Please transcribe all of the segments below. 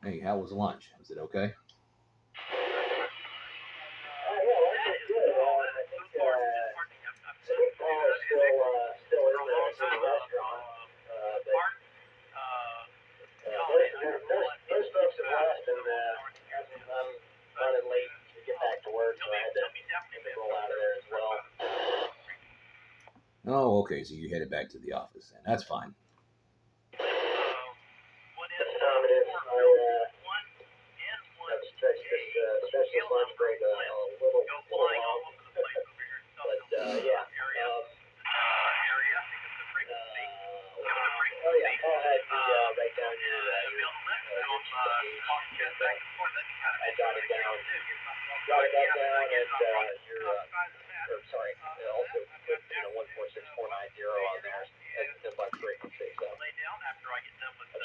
Hey, how was lunch? Was it okay? Yeah, life is good. I think Paul is still in the restaurant, most folks have left, and I'm running late to get back to work, so I had to roll out of there as well. Oh, okay. So you headed back to the office then. That's fine. This time it is. I've stretched this lunch break a little long, but yeah. Oh yeah, Paul had me write down your I jotted down, jotted that down, and your or sorry, also put 146490 on there as the lunch frequency. So I'm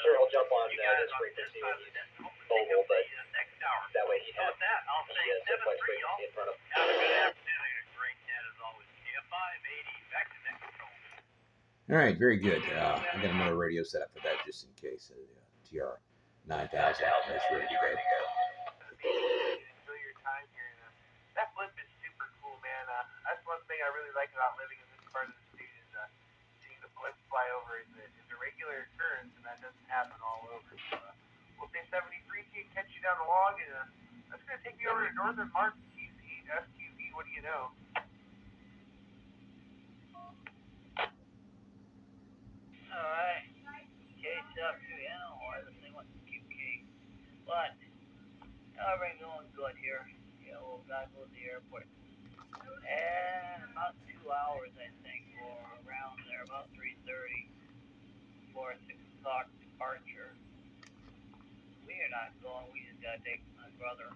sure he'll jump on this frequency when he's mobile, but that way he has the simplex frequency in front of him. All right, very good. I got another radio set up for that just in case. TR 9000 is ready to go. Enjoy your time here. And, that flip is super cool, man. That's one thing I really like about living in this part of the state is seeing the flip fly over. It's a regular occurrence, and that doesn't happen all over. So, we'll say 73 can catch you down the log, and that's going to take me over to Northern Martin, TC, SQV. What do you know? Alright. Case up to analyze this thing with QK. But everything's going good here. Yeah, we'll gotta go to the airport. And about 2 hours I think, or around there, about 3:30 for a 6 o'clock departure. We are not going, we just gotta take my brother.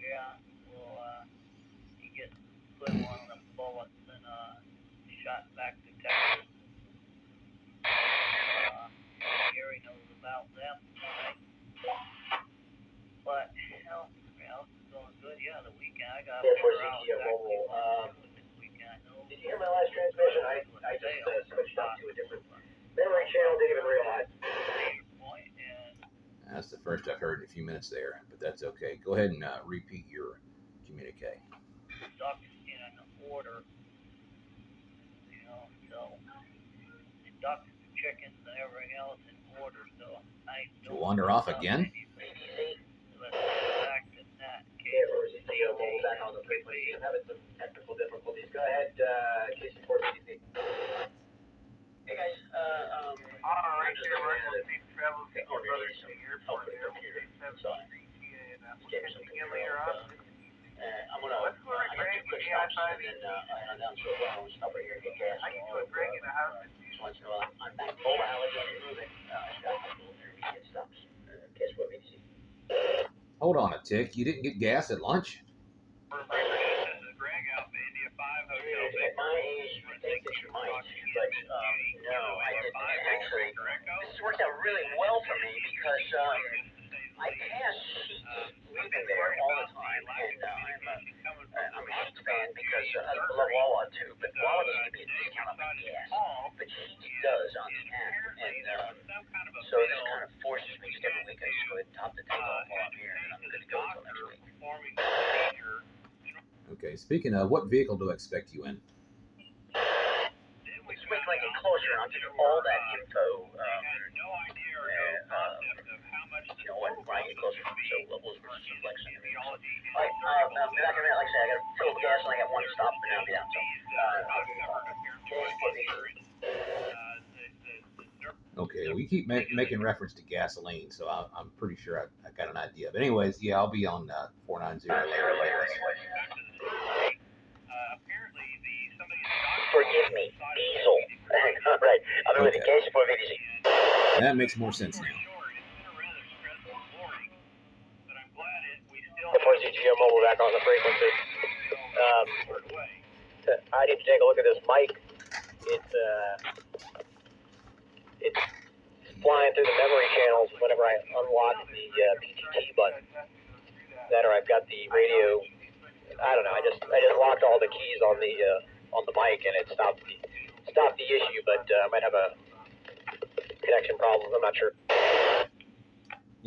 Yeah, we'll he gets put one of the bullets and shot back to Texas. Gary knows about them, right? But everything else is going good. Yeah, the weekend I got 4 hours this weekend. Did you hear my last transmission? I just switched up to a different memory channel. Didn't even realize. That's the first I've heard in a few minutes there, but that's okay. Go ahead and repeat your communique. Ducks in order, so the ducks, the chickens, and everything else in order. So I don't. You wander off again? Let's go back to that. Back on the frequency. I'm having some technical difficulties. Go ahead, QSO BBC. Hey guys, Alright, there, we're going to safe travel to your brother to the airport there. We'll take 73 and we'll catch you again later on. I'm gonna Let's go to Greg and AI5 and I'm down to a stop right here and get gas. I can do a Greg in the house. Once in a while, I'm back full hours on moving. I've got a couple intermediate stops. QSO BBC. Hold on a tick. You didn't get gas at lunch? At my age, you think that you might, but no, I didn't actually. This has worked out really well for me because I pass sheets leaving there all the time, and I'm a Sheets fan because I love Wawa too, but Wawa doesn't give me a discount on my gas, but Sheets does on the app, and so this kind of forces me just every week I just go ahead and top the tank off while I'm here, and I'm good to go until next week. Okay, speaking of, what vehicle do I expect you in? Wait till I get closer and I'll give you all that info. When I get closer. So levels versus simplex. Alright, back in a minute, like I said, I gotta fill the gas and I got one stop, but now I'll be down. So, okay, we keep making reference to gasoline, so I'm pretty sure I got an idea. But anyways, yeah, I'll be on 490 later. Forgive me, diesel. Alright, I'll be with you. QSO BBC. That makes more sense now. The mobile back on the frequency. I need to take a look at this mic. It's flying through the memory channels whenever I unlock the PTT button. That or I've got the radio. I don't know. I just locked all the keys on the mic and it stopped the issue, but I might have a connection problem. I'm not sure.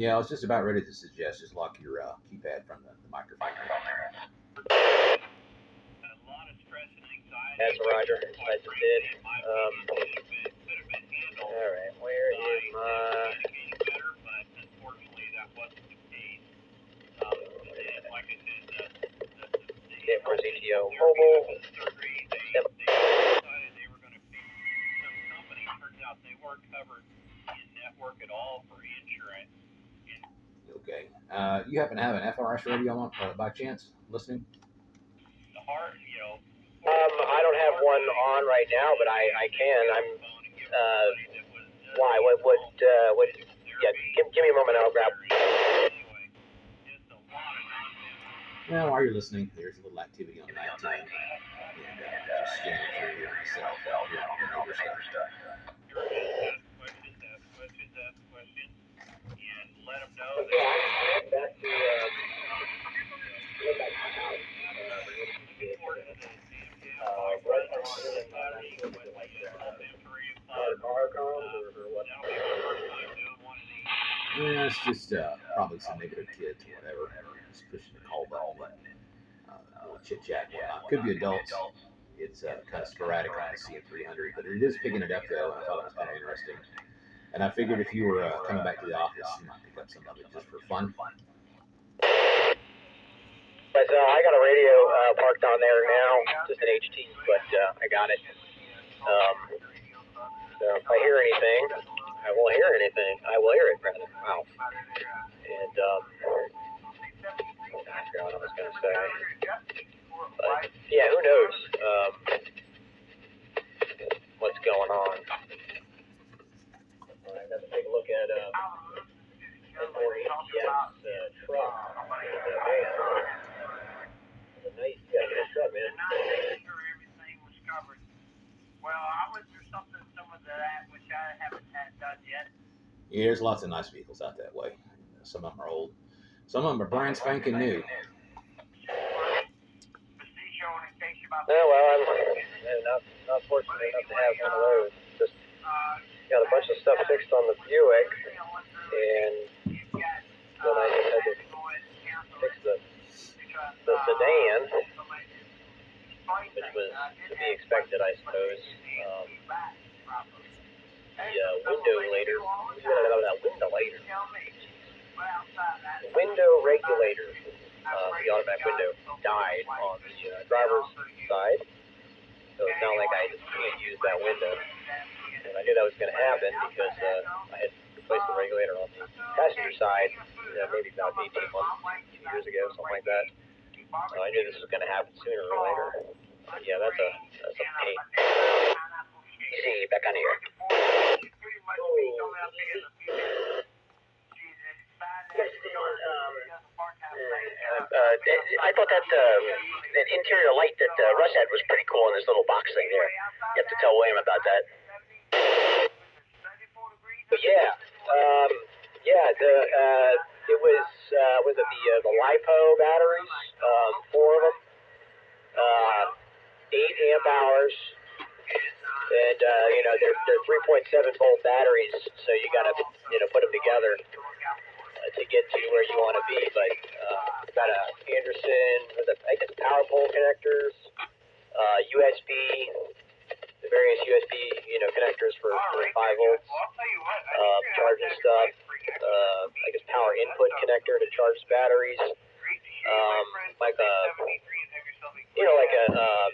Yeah, I was just about ready to suggest just lock your keypad from the microphone. That's Roger. I just did. Alright, where is my... Yeah, for ZTO Mobile. Yep. Okay. You happen to have an FRS radio on by chance listening? I don't have one on right now, but I can. I'm, why? What, yeah, give me a moment, I'll grab. Well, while you're listening, there's a little activity on 19. And just scanning through here myself. Here on the neighbor stuff. Back to, Yeah, it's just probably some neighborhood kids or whatever, just pushing the call button, a little chit chat and whatnot. Could be adults. It's kind of sporadic on the CM300, but it is picking it up though, and I thought it was kind of interesting. And I figured if you were coming back to the office, you might pick up some of it just for fun. But I got a radio parked on there now, just an HT, but I got it. So if I hear anything, I will hear anything. I will hear it, rather. Wow. And I forgot what I was going to say. But yeah, who knows what's going on. I got to take a look at ATX truck. Nice, yeah, good stuff, man. Well, I went through some of that, which I haven't done yet. Yeah, there's lots of nice vehicles out that way. Some of them are old. Some of them are brand spanking new. Oh, well, I'm not fortunate enough to have one of those. Just got a bunch of stuff fixed on the Buick, and then I just had to fix the sedan, which was to be expected, I suppose. The window regulator, the automatic window, died on the driver's side, so it's not like I just can't use that window. And I knew that was going to happen because I had replaced the regulator on the passenger side, maybe about 18 months, 2 years ago, something like that. I knew this was going to happen sooner or later. Yeah, that's a pain. Easy, back on here. I thought that interior light that Russ had was pretty cool in this little box thing there. You have to tell William about that. But yeah, it was it the LiPo batteries, 4 of them, 8 amp hours, and they're 3.7 volt batteries, so you gotta put them together to get to where you want to be. But got a Anderson, I guess power pole connectors, USB, the various USB connectors for 5 volts, charging stuff, I guess power input connector to charge batteries, like a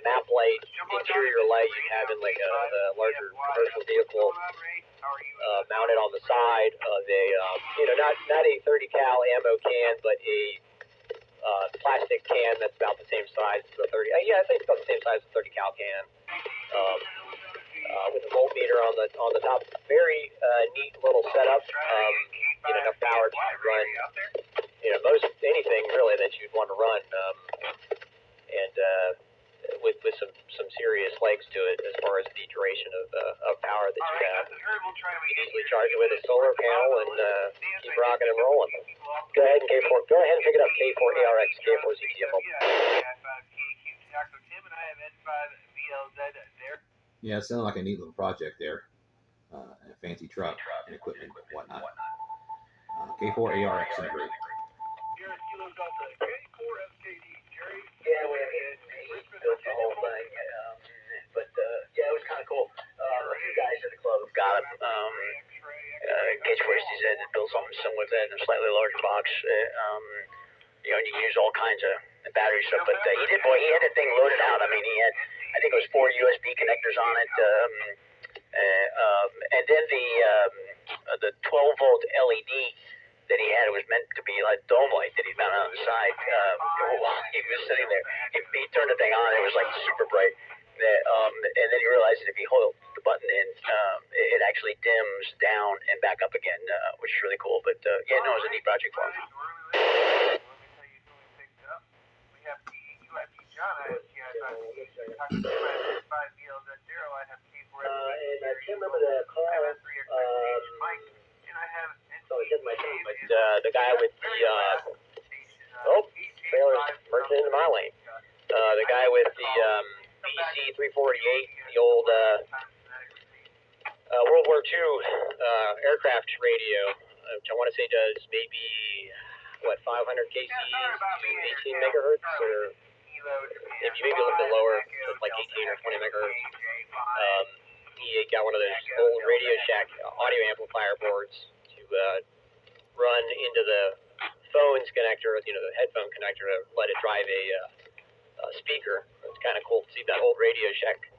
map light, interior light you have in like a larger commercial vehicle, mounted on the side of a not a 30 cal ammo can, but a plastic can that's about the same size as the 30. I think it's about the same size as the 30 cal can. With a voltmeter on the top, very neat little setup. Enough power to run most anything really that you'd want to run, and with some serious legs to it as far as the duration of power that you have. You can easily charge it with a solar panel and keep rocking and rolling. Go ahead and pick it up. K4ARX, K4ZTF. Yeah, it sounded like a neat little project there. A fancy truck and equipment and whatnot. K4ARX in the group. Jared Kilo's got the K4FKD. Jerry? Yeah, we built the whole thing. But yeah, it was kind of cool. You guys at the club have got it. Gage Forest said it built something similar to that in a slightly larger box. You know, you can use all kinds of battery stuff, but he had the thing loaded out. I mean, he had, I think it was 4 USB connectors on it, and then the 12-volt LED that he had was meant to be like dome light that he mounted on the side. While he was sitting there, he turned the thing on, it was like super bright. And then he realized that if he hold the button in, it actually dims down and back up again, which is really cool. But yeah, no, it was a neat project for him. And I can't remember the call. But the guy with the trailer's merging into my lane. The guy with the BC 348, the old World War II aircraft radio, which I want to say does maybe 500 kc, 18 megahertz, or maybe a little bit lower, like 18 or 20 megahertz. He got one of those old Radio Shack audio amplifier boards to run into the phone's connector, the headphone connector, to let it drive a speaker. It's kind of cool to see that old Radio Shack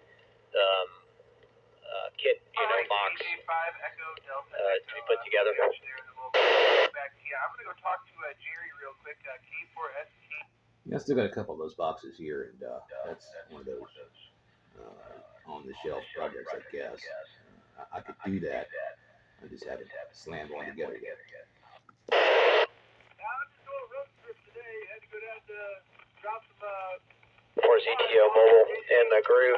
kit, box to be put together. I'm gonna go talk to Jerry real quick. K4ST. Yeah, I still got a couple of those boxes here, and that's one of those on-the-shelf projects, I guess. I could do that. I just haven't slammed one together yet. For ZTO Mobile in the group.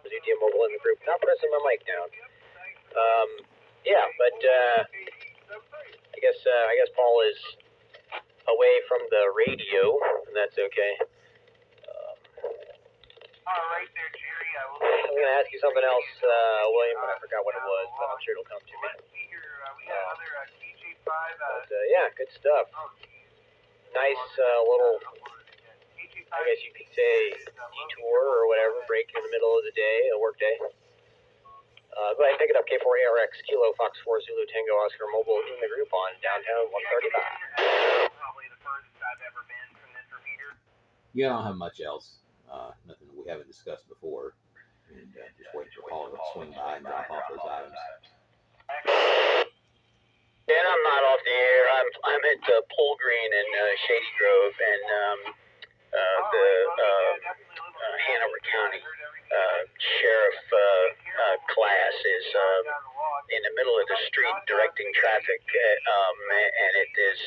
ZTO Mobile in the group. Not pressing my mic down. Yeah, but I guess Paul is away from the radio, and that's okay. All right there, Jerry. I'm going to ask you something else, William, but I forgot what it was, but I'm sure it'll come to me. We got another TJ5. Yeah, good stuff. Nice little, I guess you could say, detour or whatever, break in the middle of the day, a work day. Go ahead and pick it up, K4ARX, Kilo, Fox 4, Zulu, Tango, Oscar, Mobile in the group on downtown 135. Probably the furthest I've ever been from this repeater. Yeah, I don't have much else. Nothing we haven't discussed before. And just waiting for Paul to swing by and drop off those items. And I'm not off the air. I'm at Pole Green in Shady Grove, and the Hanover County Sheriff class is in the middle of the street directing traffic, and it is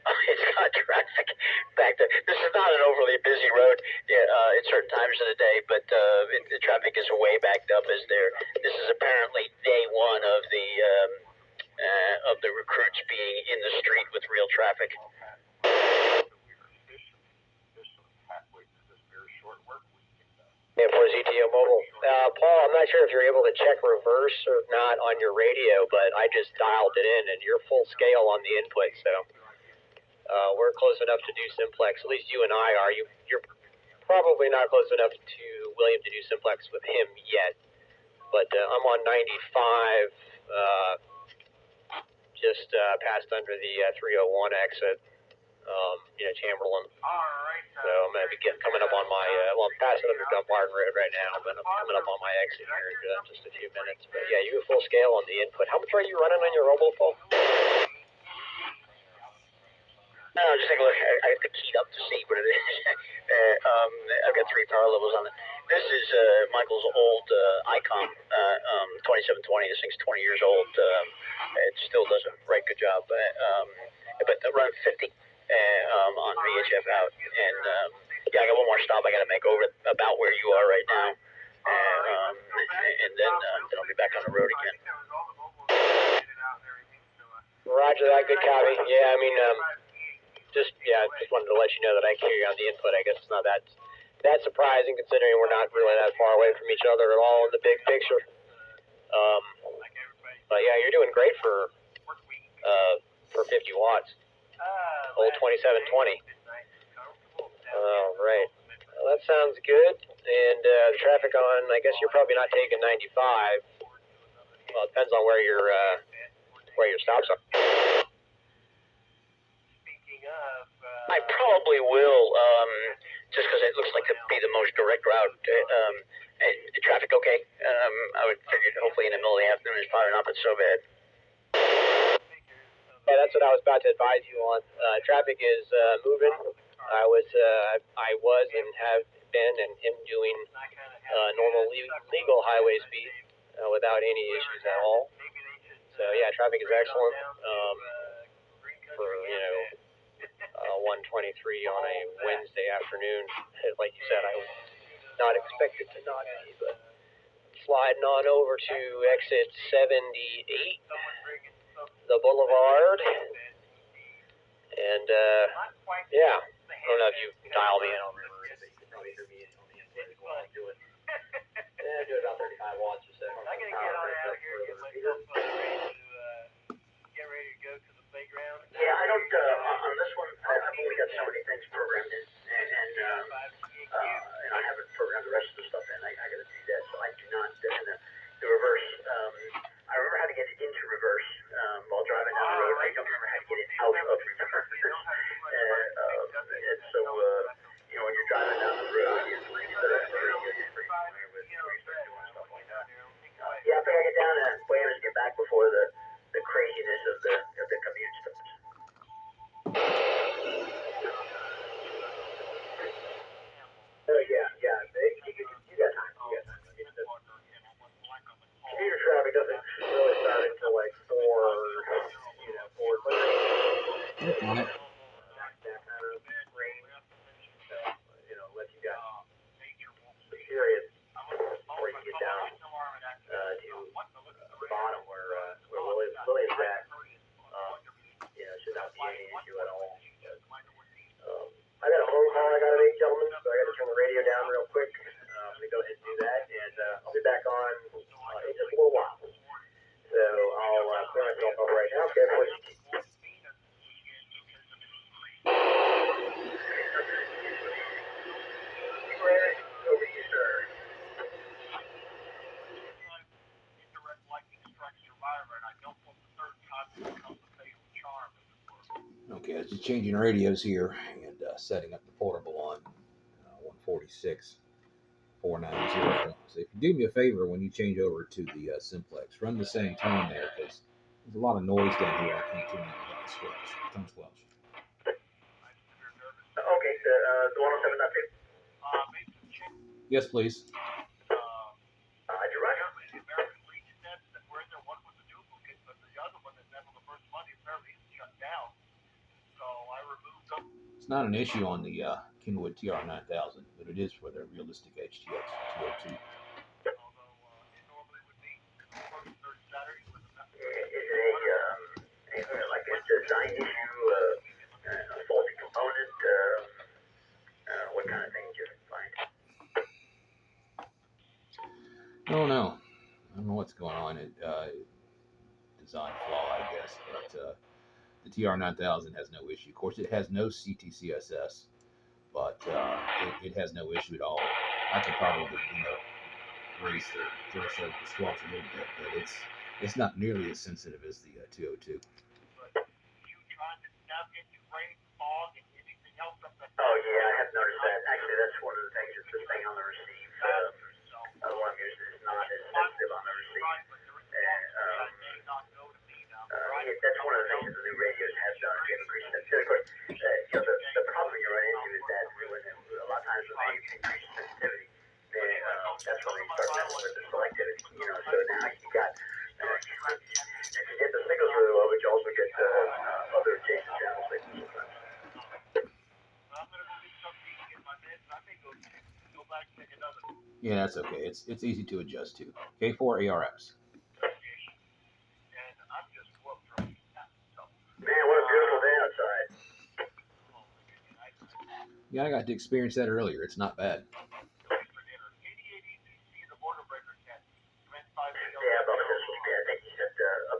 it's got traffic back there. This is not an overly busy road at certain times of the day, but the traffic is way backed up as there. This is apparently day one of the recruits being in the street with real traffic. Yeah, for ZTO Mobile. Paul, I'm not sure if you're able to check reverse or not on your radio, but I just dialed it in, and you're full scale on the input, so we're close enough to do simplex. At least you and I are. You're probably not close enough to William to do simplex with him yet, but I'm on 95, just passed under the 301 exit, Chamberlain. So I'm going to be coming up on my, I'm passing under Dumbarton Road right now, but I'm coming up on my exit here in just a few minutes. But yeah, you have full scale on the input. How much are you running on your RoboPhone? No, just take a look. I have to key up to see what it is. I've got 3 power levels on it. This is Michael's old ICOM 2720. This thing's 20 years old. It still does a right good job. But run 50 on VHF out. And yeah, I got one more stop I got to make over about where you are right now. And then I'll be back on the road again. Roger that. Good copy. Yeah, I mean, just wanted to let you know that I hear you on the input. I guess it's not that surprising considering we're not really that far away from each other at all in the big picture. yeah, you're doing great for 50 watts. Old 2720. Right. Well, that sounds good. And the traffic on, I guess you're probably not taking 95. Well, it depends on where your stops are. Speaking of, I probably will, just because it looks like to be the most direct route. Traffic okay? I would figure hopefully in the middle of the afternoon it's probably not been so bad. Yeah, that's what I was about to advise you on. Traffic is moving. I was and have been and am doing normal legal highway speed without any issues at all. So yeah, traffic is excellent. For 1:23 on a Wednesday afternoon, like you said, I was not expected to not be, but sliding on over to exit 78, the Boulevard, and yeah, I don't know if you dial me in on reverse, but you can probably hear me on the input while I'm doing. Yeah, do about 35 watts or so. I gotta get on out here and get myself ready to go to the playground. Yeah, I don't, on this one, I've only got so many things programmed in, and I haven't programmed the rest of the stuff in. I gotta do that, so I do not, the reverse, I remember how to get it into reverse, while driving down the road. I don't remember how to get it out of reverse. And so, when you're driving down the road, you're pretty familiar with where you start doing stuff like that. Yeah, I think I get down to Williams and get back before the craziness of the commute starts. Oh yeah. You got time. Commuter traffic doesn't really start until like 4:30. On it. That kind of range. So, unless you got the serious before you get down to the bottom where Williams at, should not be any issue at all. I got a phone call I gotta make, gentlemen, so I gotta turn the radio down real quick. I'm gonna go ahead and do that, and I'll be back on in just a little while. So I'll clear myself up right now. Okay, boys. Over to you, sir. Okay, I was just changing radios here and setting up the portable on 146 490. So if you do me a favor when you change over to the simplex, run the same tone there because there's a lot of noise down here. I can't tune it without tone squelch. Okay, the 107.2. Yes, please. Direct. It's not an issue on the Kenwood TR9000, but it is for the realistic HTX 202. Is it like a design issue, a faulty component? What kind of things you find? I don't know. I don't know what's going on. Design flaw, I guess. But the TR9000 has no issue. Of course, it has no CTCSS, but it has no issue at all. I could probably, raise the threshold for squelch a little bit, but it's not nearly as sensitive as the 202. Oh yeah, I have noticed that. Actually, that's one of the things that's the thing on the receive. The one I'm using is not as sensitive on the receive. That's one of the things that the new radios have done. They have increased sensitivity. Of course, the problem you run into is that a lot of times when they increase sensitivity, that's when they start messing with the selectivity. So now you got if you get the signals really low, but you also get other adjacent channel signals sometimes. Yeah, that's okay. It's easy to adjust to. K4 ARX. Man, what a beautiful day outside. Yeah, I got to experience that earlier. It's not bad. Yeah, Bubba says I think he said up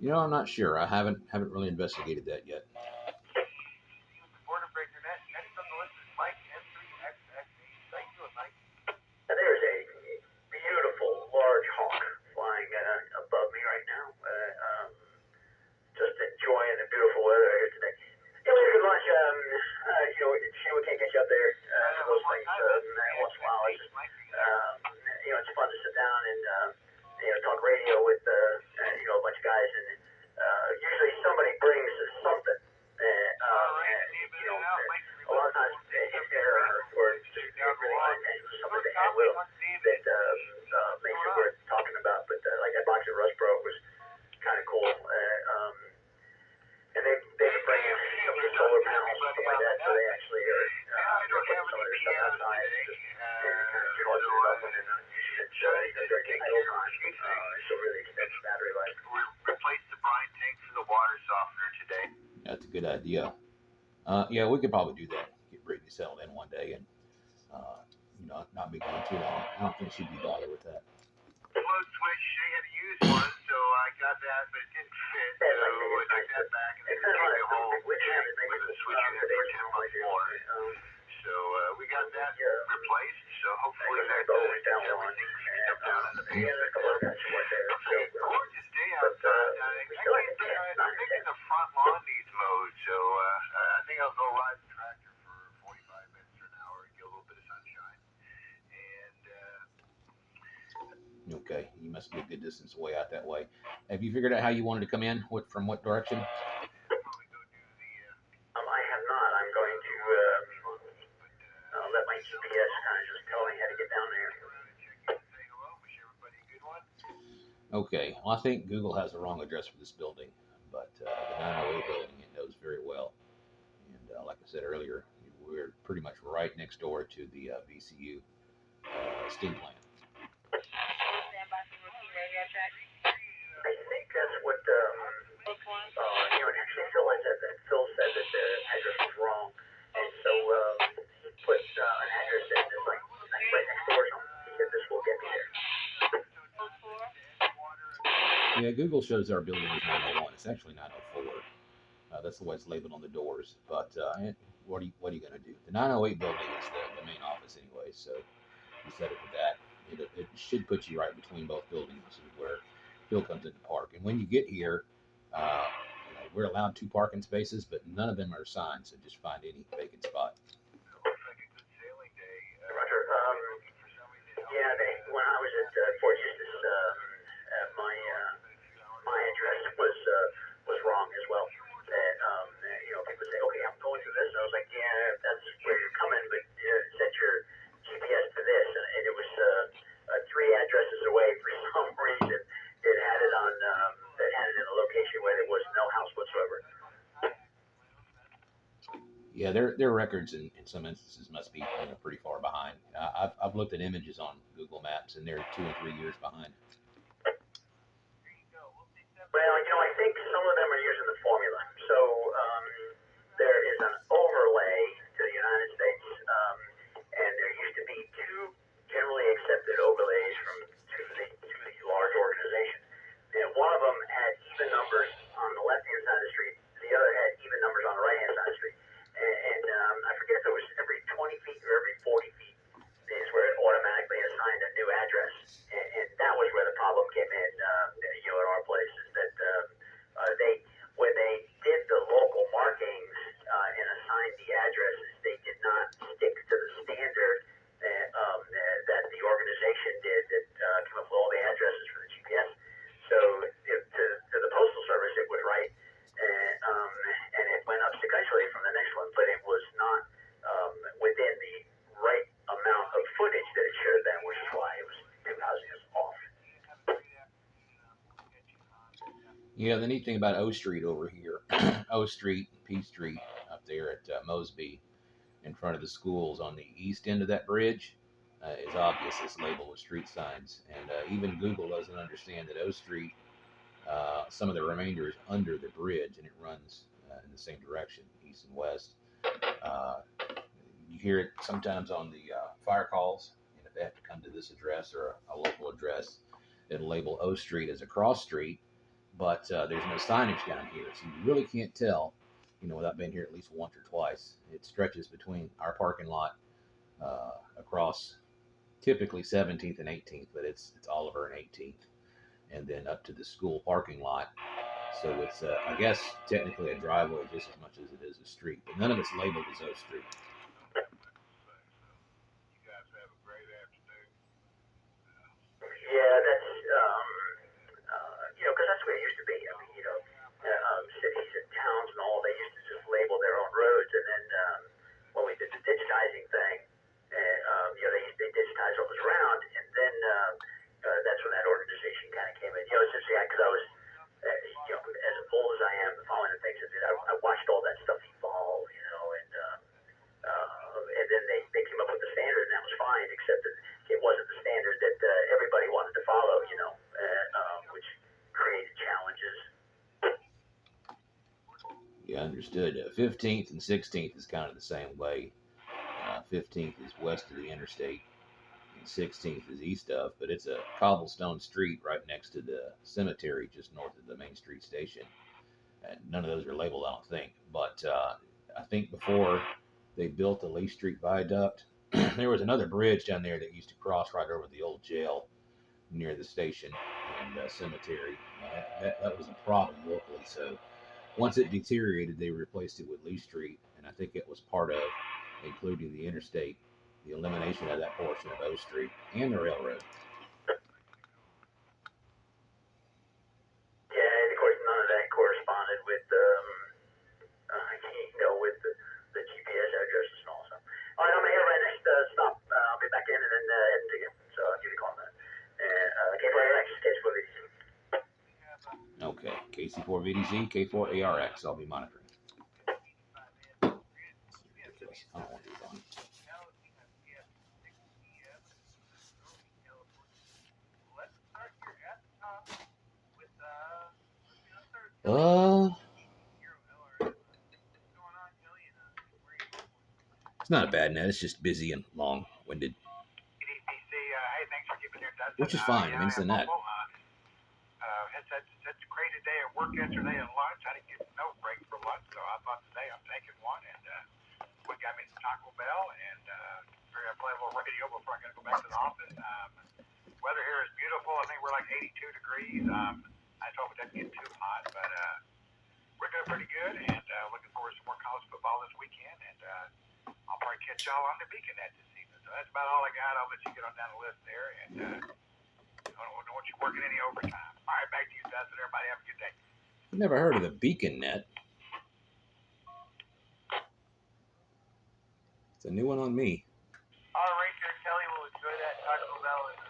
I'm not sure. I haven't really investigated that yet. He was the border breaker. Next on the list is Mike N3XX8. How you doing, Mike? There's a beautiful large hawk flying above me right now. Just enjoying the beautiful weather here today. Yeah, we had a good lunch. We can't get you up there for those things once in a while. It's fun to sit down and talk radio with a bunch of guys, and usually somebody brings something. A lot of times if there or just really something to add with them that makes it worth talking about. But like that box of Rust Pro was kind of cool. And they've been bringing some of the solar panels and stuff like that, so they actually are putting some of their stuff outside and just kind of charging it up, and then they're getting idle time. So really extends battery life. We replaced the brine tank for the water softener today. That's a good idea. Yeah, we could probably do that. Get Brittany settled in one day and not be gone too long. I don't think she'd be bothered with that. Float switch, they had to use one, so I got that, but it didn't fit. So I took that back and then gave me a whole jig with a switch in it for 10 months more. So we got that replaced. So hopefully that gets everything fixed up down in the basement. Gorgeous day outside. I'm thinking the front lawn needs mowed, so I think I'll go ride the tractor for 45 minutes or an hour and get a little bit of sunshine. And Okay, you must be a good distance away out that way. Have you figured out how you wanted to come in? From what direction? I have not. I'm going to let my GPS kind of just tell me how to get down there. Okay, well, I think Google has the wrong address for this building, but the 908 building it knows very well. And like I said earlier, we're pretty much right next door to the VCU steam plant. I think that's what actually Phil said that the address was wrong, and so he put an address that is like right next door or something. He said this will get me there. Yeah, Google shows our building is 901. It's actually 904. That's the way it's labeled on the doors. But what are you going to do? The 908 building is the main office anyway, so you set it for that. It should put you right between both buildings. This is where Phil comes in to park. And when you get here, we're allowed 2 parking spaces, but none of them are assigned, so just find any vacant spot. Roger. When I was at Fort Eustis, my address was wrong as well. And people say, okay, I'm going to this. And I was like, yeah, that's where you're coming, but set your GPS to this. And it was 3 addresses away for some reason. It had it on in a location where there was no house whatsoever. Yeah, their records in some instances must be pretty far behind. I've looked at images on Google Maps, and they're 2 and 3 years behind. Well, I think some of them are using the formula. So there is an overlay to the United States, and there used to be 2 generally accepted overlays from two of the large organizations. And one of them had even numbers on the left-hand side of the street. The other had even numbers on the right-hand side of the street. And I forget if it was every 20 feet or every 40 feet is where it automatically assigned a new address. And that was where the problem came in, at our place, is that when they did the local markings and assigned the addresses, they did not stick to the standard that the organization did that came up with all the addresses for the GPS. So to the Postal Service, it was right, and it went up sequentially from the next one, but it was not within the right amount of footage that it should have been, which is why it was 2 houses off. Yeah, the neat thing about O Street over here, O Street, P Street, up there at Mosby, in front of the schools on the east end of that bridge, is obvious. It's labeled with street signs, and even Google doesn't understand that O Street, some of the remainder is under the bridge, and it runs in the same direction, east and west. You hear it sometimes on the fire calls, and if they have to come to this address or a local address, it'll label O Street as a cross street, but there's no signage down here, so you really can't tell, without being here at least once or twice. It stretches between our parking lot across typically 17th and 18th, but it's Oliver and 18th, and then up to the school parking lot. So it's, I guess, technically a driveway just as much as it is a street, but none of it's labeled as O Street. Yeah, that's, because that's the way it used to be. I mean, cities and towns and all, they used to just label their own roads, and then when we did the digitizing thing, and, they digitized what was around, and then that's when that organization kind of came in. Essentially, because I was, as old as I am, following the things that I watched all that stuff evolve, and then they came up with the standard, and that was fine, except that it wasn't the standard that everybody wanted to follow, which created challenges. Yeah, understood. 15th and 16th is kind of the same way. 15th is west of the interstate, and 16th is east of, but it's a cobblestone street right next to the cemetery, just north of the Main Street station. And none of those are labeled, I don't think. But I think before they built the Lee Street Viaduct, there was another bridge down there that used to cross right over the old jail near the station and cemetery. That was a problem locally. So once it deteriorated, they replaced it with Lee Street, and I think it was part of, including the interstate, the elimination of that portion of O Street and the railroad. Yeah, and of course, none of that corresponded with, with the GPS addresses and all. So, all right, I'm here right next stop. I'll be back in and then heading to you. So I'll give you a call in a minute. And K4ARX, KC4VDC. Okay, KC4VDC, K4ARX. I'll be monitoring. Ridiculous. I don't want these on. It's not a bad net. It's just busy and long-winded. Hey, thanks for keeping your Dustin. Which is fine. I mean, it's the net. It's a crazy day at work yesterday at lunch. I didn't get no break for lunch, so I thought today I'm taking one. And we got me some Taco Bell, and figured I'd play a little radio before I got to go back to the office. Weather here is beautiful. I think we're like 82 degrees. I hope it doesn't get too hot, but we're doing pretty good, and looking forward to some more college football this weekend. And I'll probably catch y'all on the Beacon Net this evening. So that's about all I got. I'll let you get on down the list there, and I don't want you working any overtime. All right, back to you, Dustin. Everybody have a good day. I've never heard of the Beacon Net. It's a new one on me. All right, there, Kelly. We'll enjoy that Taco Bell, and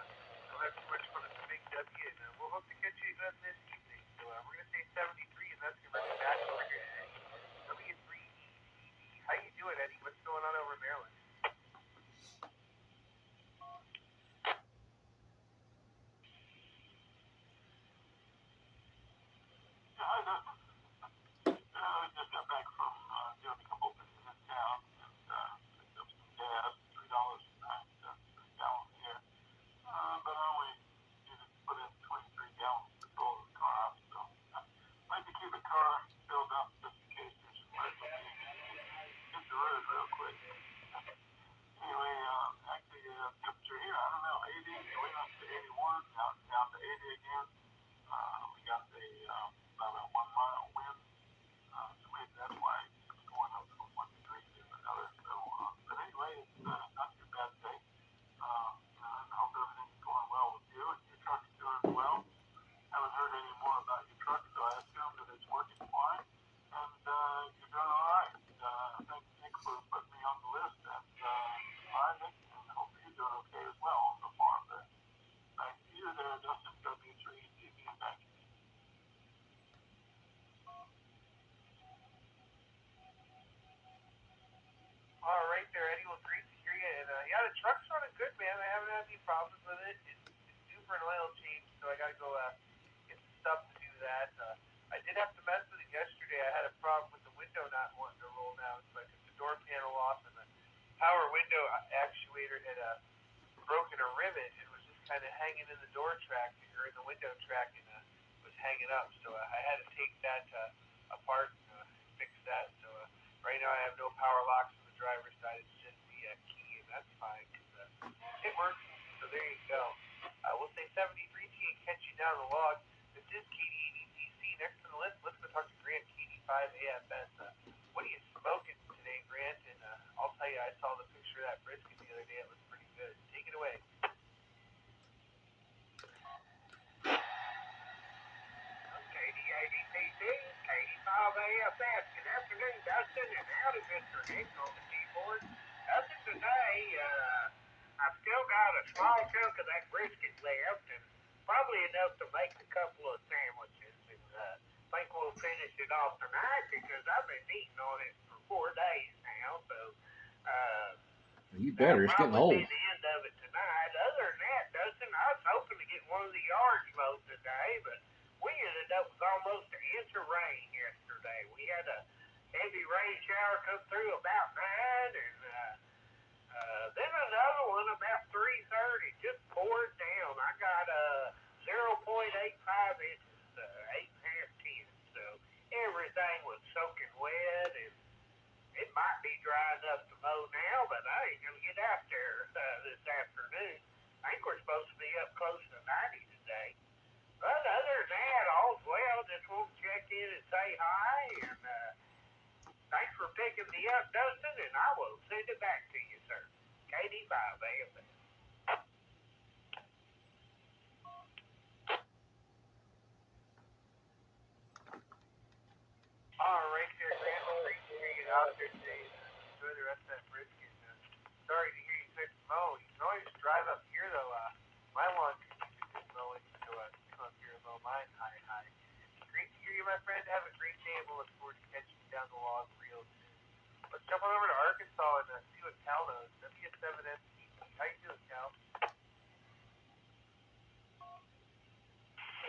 don't have too much fun at the Big W. And we'll hope to catch you this evening. So we're going to say 73, and that's going to bring us back over here to Eddie. W3EDD. How you doing, Eddie? What's going on over in Maryland? I just got back from doing a couple of things in town and picked up some gas, $3.09 a gallon here. But I only needed to put in 23 gallons to fill the car up, so I like to keep the car filled up just in case there's an emergency. Hit the road real quick. Anyway, actually, temperature here, I don't know, 80, going up to 81, down to 80 again. We got about a 1 mile wind. So maybe that's why it's going up from 1 degree to another. So, but anyway, it's not too bad day. I hope everything's going well with you and your truck's doing well. Haven't heard any more about your truck, so I assume that it's working fine. And you're doing all right. Thanks, Nick, for putting me on the list. And all right, Nick, and I hope you're doing okay as well on the farm there. Back to you there, Dustin, W3TV. Back to you. All right there, Eddie. Well, great to hear you. And yeah, the truck's running good, man. I haven't had any problems with it. It's due for an oil change, so I got to go get some stuff to do that. I did have to mess with it yesterday. I had a problem with the window not wanting to roll down, so I took the door panel off, and the power window actuator had broken a rivet and was just kind of hanging in the door track or in the window track, and was hanging up, so I had to take that apart and fix that. So right now I have no power locks on the driver's side. It's just the key, and that's fine because it works. So there you go. We'll say 73T and catch you down the log. This is KDEDTC. Next on the list, let's go talk to Grant, KD5AFS. What are you smoking today, Grant? And I'll tell you, I saw the picture of that brisket the other day. It looks pretty good. Take it away. KDADPC, KD5AFS. Good afternoon, Dustin, and howdy, Mr. Nick on the keyboard. Dustin, today, I've still got a small chunk of that brisket left, and probably enough to make a couple of sandwiches. And think we'll finish it off tonight because I've been eating on it for 4 days now. So, you better. It's getting old. Be the end of it tonight. Other than that, Dustin, I was hoping to get one of the yards mowed today, but we ended up with almost an inch of rain yesterday. We had a heavy rain shower come through about 9, and then another one about 3:30 just poured down. I got 0.85 inches, 8.5 10. So everything was soaking wet, and it might be dry enough to mow now, but I ain't gonna get out there this afternoon. I think we're supposed to be up close to 90 today. But other than that, all's well. Just want to check in and say hi, and thanks for picking me up, Dustin, and I will send it back to you, sir. KD5AFS. All right there, Grant. Appreciate you out there today. Enjoy the rest of that brisket. Sorry to hear you said mow. You can always drive up here, though. My lawn is mowing, so come up here and mow mine high. Great to hear you, my friend. Have a great day, and we'll look forward to catching you down the log real soon. Let's jump on over to Arkansas and see what Cal knows. W7MCT. How you doing, Cal?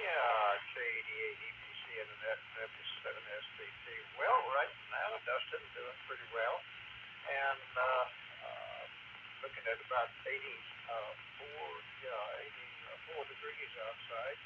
Yeah, KDADPC and W7SBT. Well, right now, Dustin doing pretty well, and looking at about 84 degrees outside.